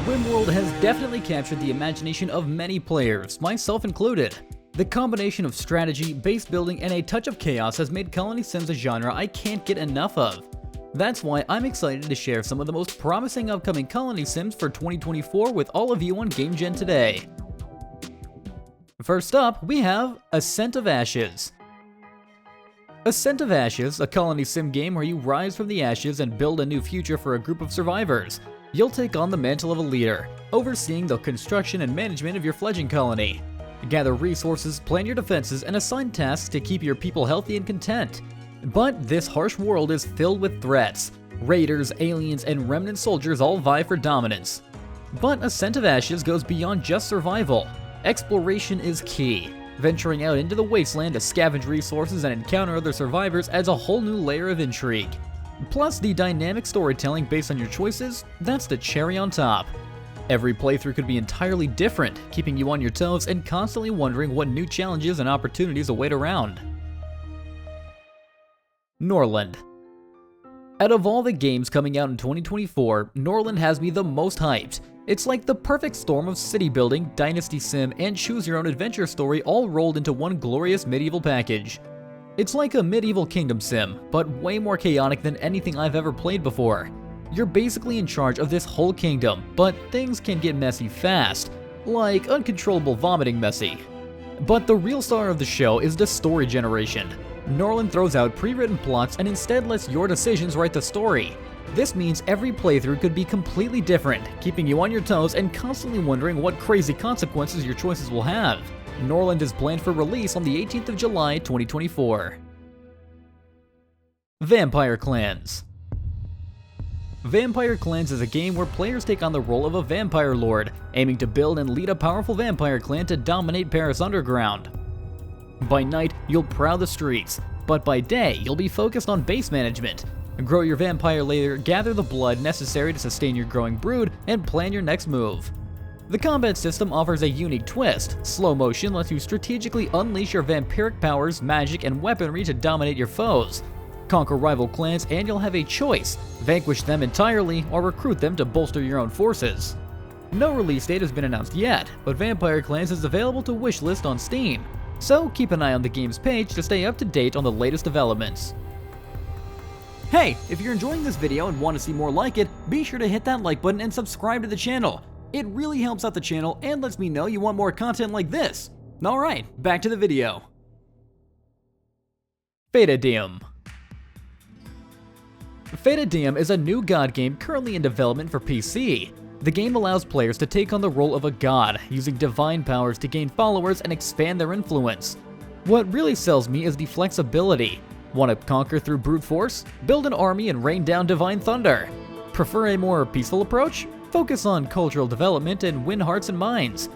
Rimworld has definitely captured the imagination of many players, myself included. The combination of strategy, base building, and a touch of chaos has made Colony Sims a genre I can't get enough of. That's why I'm excited to share some of the most promising upcoming Colony Sims for 2024 with all of you on GameGen today. First up, we have Ascent of Ashes. Ascent of Ashes, a colony sim game where you rise from the ashes and build a new future for a group of survivors. You'll take on the mantle of a leader, overseeing the construction and management of your fledgling colony. Gather resources, plan your defenses, and assign tasks to keep your people healthy and content. But this harsh world is filled with threats. Raiders, aliens, and remnant soldiers all vie for dominance. But Ascent of Ashes goes beyond just survival. Exploration is key. Venturing out into the wasteland to scavenge resources and encounter other survivors adds a whole new layer of intrigue. Plus, the dynamic storytelling based on your choices, that's the cherry on top. Every playthrough could be entirely different, keeping you on your toes and constantly wondering what new challenges and opportunities await around. Norland. Out of all the games coming out in 2024, Norland has me the most hyped. It's like the perfect storm of city building, dynasty sim, and choose your own adventure story all rolled into one glorious medieval package. It's like a medieval kingdom sim, but way more chaotic than anything I've ever played before. You're basically in charge of this whole kingdom, but things can get messy fast, like uncontrollable vomiting messy. But the real star of the show is the story generation. Norland throws out pre-written plots and instead lets your decisions write the story. This means every playthrough could be completely different, keeping you on your toes and constantly wondering what crazy consequences your choices will have. Norland is planned for release on the 18th of July, 2024. Vampire Clans. Vampire Clans is a game where players take on the role of a vampire lord, aiming to build and lead a powerful vampire clan to dominate Paris underground. By night, you'll prowl the streets, but by day, you'll be focused on base management. Grow your vampire lair, gather the blood necessary to sustain your growing brood, and plan your next move. The combat system offers a unique twist. Slow motion lets you strategically unleash your vampiric powers, magic, and weaponry to dominate your foes. Conquer rival clans and you'll have a choice: vanquish them entirely or recruit them to bolster your own forces. No release date has been announced yet, but Vampire Clans is available to wishlist on Steam, so keep an eye on the game's page to stay up to date on the latest developments. Hey, if you're enjoying this video and want to see more like it, be sure to hit that like button and subscribe to the channel. It really helps out the channel and lets me know you want more content like this. Alright, back to the video. Fata Deum. Fata Deum is a new god game currently in development for PC. The game allows players to take on the role of a god, using divine powers to gain followers and expand their influence. What really sells me is the flexibility. Want to conquer through brute force? Build an army and rain down divine thunder. Prefer a more peaceful approach? Focus on cultural development and win hearts and minds.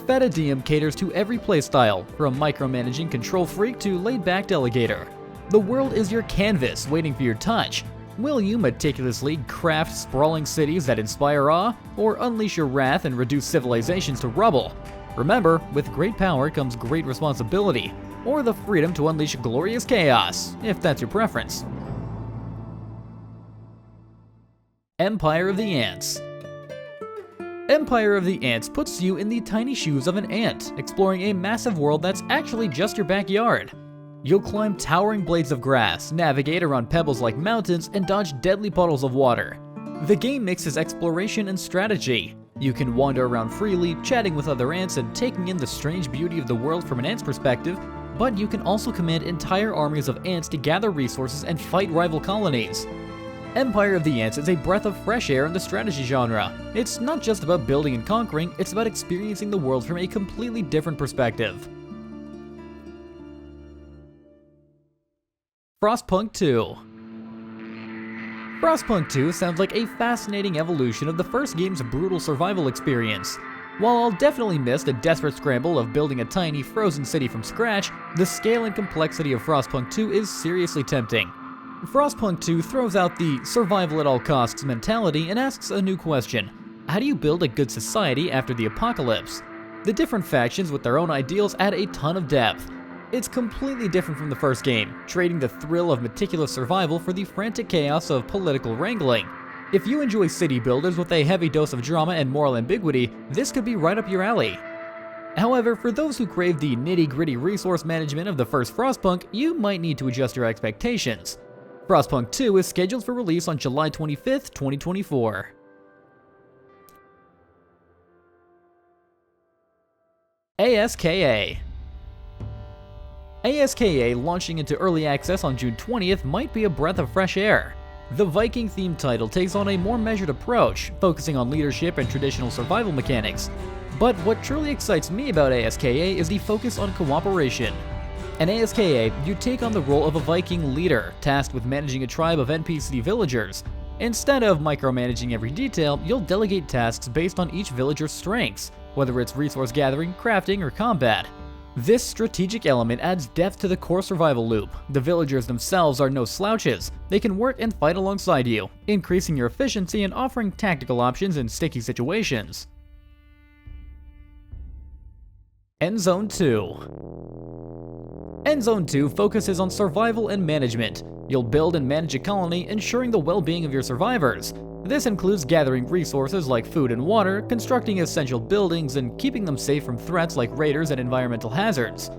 Fata Deum caters to every playstyle, from micromanaging control freak to laid-back delegator. The world is your canvas, waiting for your touch. Will you meticulously craft sprawling cities that inspire awe, or unleash your wrath and reduce civilizations to rubble? Remember, with great power comes great responsibility, or the freedom to unleash glorious chaos, if that's your preference. Empire of the Ants. Empire of the Ants puts you in the tiny shoes of an ant, exploring a massive world that's actually just your backyard. You'll climb towering blades of grass, navigate around pebbles like mountains, and dodge deadly puddles of water. The game mixes exploration and strategy. You can wander around freely, chatting with other ants and taking in the strange beauty of the world from an ant's perspective, but you can also command entire armies of ants to gather resources and fight rival colonies. Empire of the Ants is a breath of fresh air in the strategy genre. It's not just about building and conquering, it's about experiencing the world from a completely different perspective. Frostpunk 2. Frostpunk 2 sounds like a fascinating evolution of the first game's brutal survival experience. While I'll definitely miss the desperate scramble of building a tiny frozen city from scratch, the scale and complexity of Frostpunk 2 is seriously tempting. Frostpunk 2 throws out the survival at all costs mentality and asks a new question: how do you build a good society after the apocalypse? The different factions with their own ideals add a ton of depth. It's completely different from the first game, trading the thrill of meticulous survival for the frantic chaos of political wrangling. If you enjoy city builders with a heavy dose of drama and moral ambiguity, this could be right up your alley. However, for those who crave the nitty-gritty resource management of the first Frostpunk, you might need to adjust your expectations. Frostpunk 2 is scheduled for release on July 25th, 2024. ASKA. ASKA launching into early access on June 20th might be a breath of fresh air. The Viking-themed title takes on a more measured approach, focusing on leadership and traditional survival mechanics. But what truly excites me about ASKA is the focus on cooperation. In ASKA, you take on the role of a Viking leader, tasked with managing a tribe of NPC villagers. Instead of micromanaging every detail, you'll delegate tasks based on each villager's strengths, whether it's resource gathering, crafting, or combat. This strategic element adds depth to the core survival loop. The villagers themselves are no slouches. They can work and fight alongside you, increasing your efficiency and offering tactical options in sticky situations. Endzone 2. Endzone 2 focuses on survival and management. You'll build and manage a colony, ensuring the well-being of your survivors. This includes gathering resources like food and water, constructing essential buildings, and keeping them safe from threats like raiders and environmental hazards.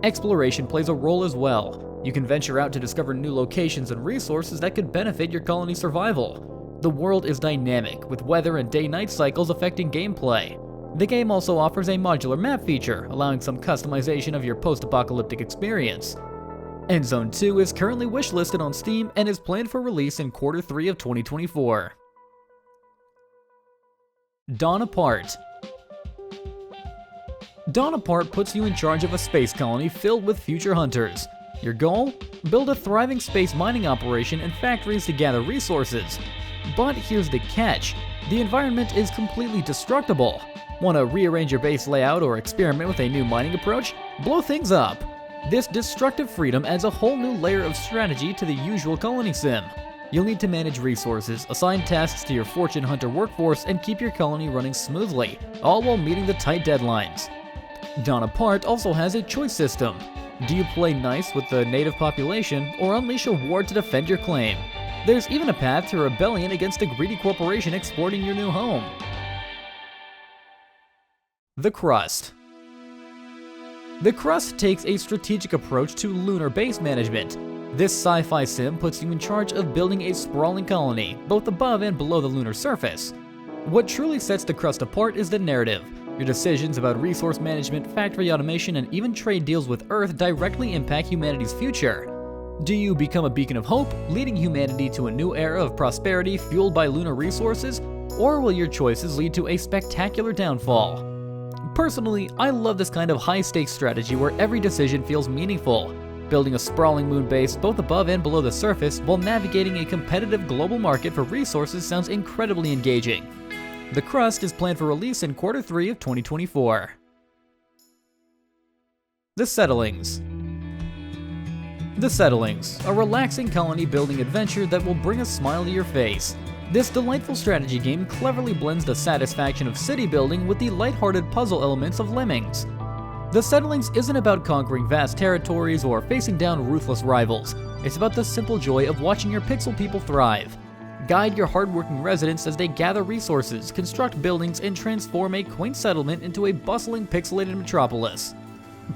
Exploration plays a role as well. You can venture out to discover new locations and resources that could benefit your colony's survival. The world is dynamic, with weather and day-night cycles affecting gameplay. The game also offers a modular map feature, allowing some customization of your post-apocalyptic experience. Endzone 2 is currently wishlisted on Steam and is planned for release in Q3 of 2024. Dawn Apart. Dawn Apart puts you in charge of a space colony filled with future hunters. Your goal? Build a thriving space mining operation and factories to gather resources. But here's the catch. The environment is completely destructible. Want to rearrange your base layout or experiment with a new mining approach? Blow things up! This destructive freedom adds a whole new layer of strategy to the usual colony sim. You'll need to manage resources, assign tasks to your fortune hunter workforce, and keep your colony running smoothly, all while meeting the tight deadlines. Dawn Apart also has a choice system. Do you play nice with the native population, or unleash a war to defend your claim? There's even a path to rebellion against a greedy corporation exploiting your new home. The Crust. The Crust takes a strategic approach to lunar base management. This sci-fi sim puts you in charge of building a sprawling colony, both above and below the lunar surface. What truly sets the Crust apart is the narrative. Your decisions about resource management, factory automation, and even trade deals with Earth directly impact humanity's future. Do you become a beacon of hope, leading humanity to a new era of prosperity fueled by lunar resources, or will your choices lead to a spectacular downfall? Personally, I love this kind of high-stakes strategy where every decision feels meaningful. Building a sprawling moon base both above and below the surface while navigating a competitive global market for resources sounds incredibly engaging. The Crust is planned for release in Q3 of 2024. The Settlings. The Settlings, a relaxing colony-building adventure that will bring a smile to your face. This delightful strategy game cleverly blends the satisfaction of city building with the lighthearted puzzle elements of Lemmings. The Settlings isn't about conquering vast territories or facing down ruthless rivals. It's about the simple joy of watching your pixel people thrive. Guide your hardworking residents as they gather resources, construct buildings, and transform a quaint settlement into a bustling pixelated metropolis.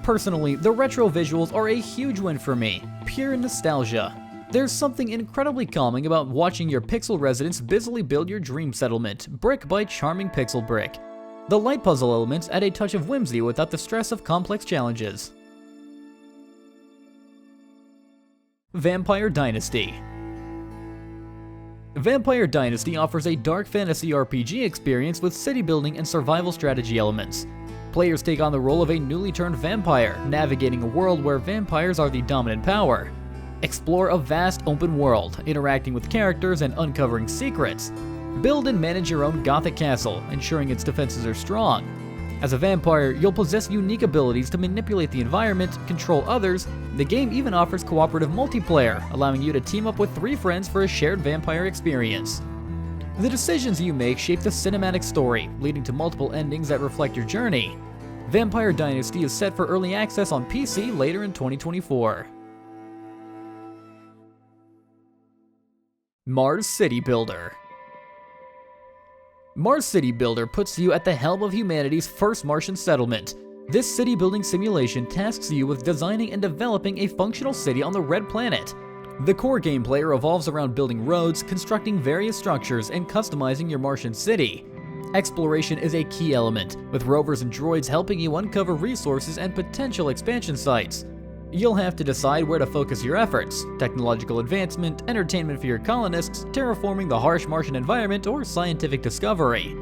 Personally, the retro visuals are a huge win for me. Pure nostalgia. There's something incredibly calming about watching your pixel residents busily build your dream settlement, brick by charming pixel brick. The light puzzle elements add a touch of whimsy without the stress of complex challenges. Vampire Dynasty. Vampire Dynasty offers a dark fantasy RPG experience with city building and survival strategy elements. Players take on the role of a newly turned vampire, navigating a world where vampires are the dominant power. Explore a vast open world, interacting with characters and uncovering secrets. Build and manage your own gothic castle, ensuring its defenses are strong. As a vampire, you'll possess unique abilities to manipulate the environment, control others. The game even offers cooperative multiplayer, allowing you to team up with 3 friends for a shared vampire experience. The decisions you make shape the cinematic story, leading to multiple endings that reflect your journey. Vampire Dynasty is set for early access on PC later in 2024. Mars City Builder. Mars City Builder puts you at the helm of humanity's first Martian settlement. This city building simulation tasks you with designing and developing a functional city on the Red Planet. The core gameplay revolves around building roads, constructing various structures, and customizing your Martian city. Exploration is a key element, with rovers and droids helping you uncover resources and potential expansion sites. You'll have to decide where to focus your efforts: technological advancement, entertainment for your colonists, terraforming the harsh Martian environment, or scientific discovery.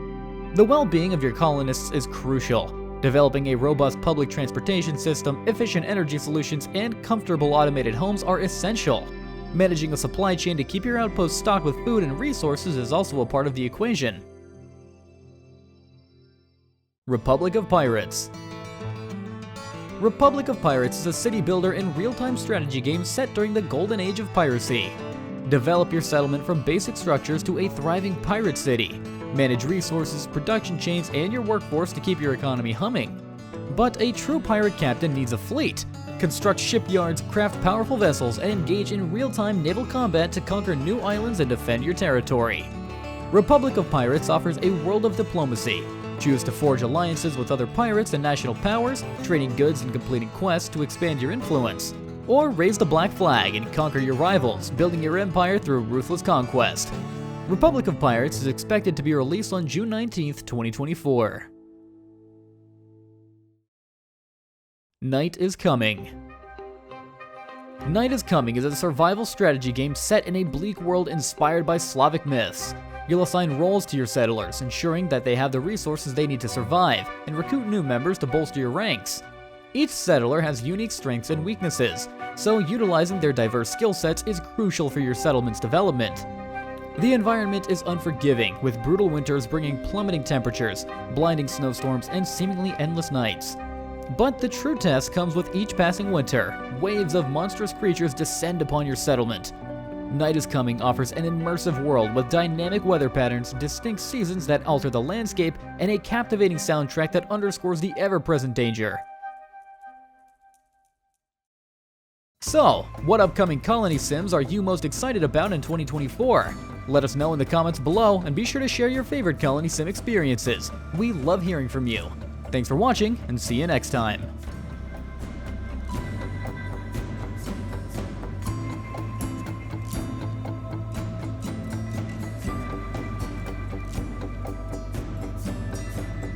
The well-being of your colonists is crucial. Developing a robust public transportation system, efficient energy solutions, and comfortable automated homes are essential. Managing a supply chain to keep your outposts stocked with food and resources is also a part of the equation. Republic of Pirates. Republic of Pirates is a city builder and real-time strategy game set during the golden age of piracy. Develop your settlement from basic structures to a thriving pirate city. Manage resources, production chains, and your workforce to keep your economy humming. But a true pirate captain needs a fleet. Construct shipyards, craft powerful vessels, and engage in real-time naval combat to conquer new islands and defend your territory. Republic of Pirates offers a world of diplomacy. Choose to forge alliances with other pirates and national powers, trading goods and completing quests to expand your influence. Or raise the black flag and conquer your rivals, building your empire through ruthless conquest. Republic of Pirates is expected to be released on June 19th, 2024. Night is Coming. Night is Coming is a survival strategy game set in a bleak world inspired by Slavic myths. You'll assign roles to your settlers, ensuring that they have the resources they need to survive, and recruit new members to bolster your ranks. Each settler has unique strengths and weaknesses, so utilizing their diverse skill sets is crucial for your settlement's development. The environment is unforgiving, with brutal winters bringing plummeting temperatures, blinding snowstorms, and seemingly endless nights. But the true test comes with each passing winter. Waves of monstrous creatures descend upon your settlement. Night is Coming offers an immersive world with dynamic weather patterns, distinct seasons that alter the landscape, and a captivating soundtrack that underscores the ever-present danger. So, what upcoming colony sims are you most excited about in 2024? Let us know in the comments below, and be sure to share your favorite colony sim experiences. We love hearing from you. Thanks for watching, and see you next time.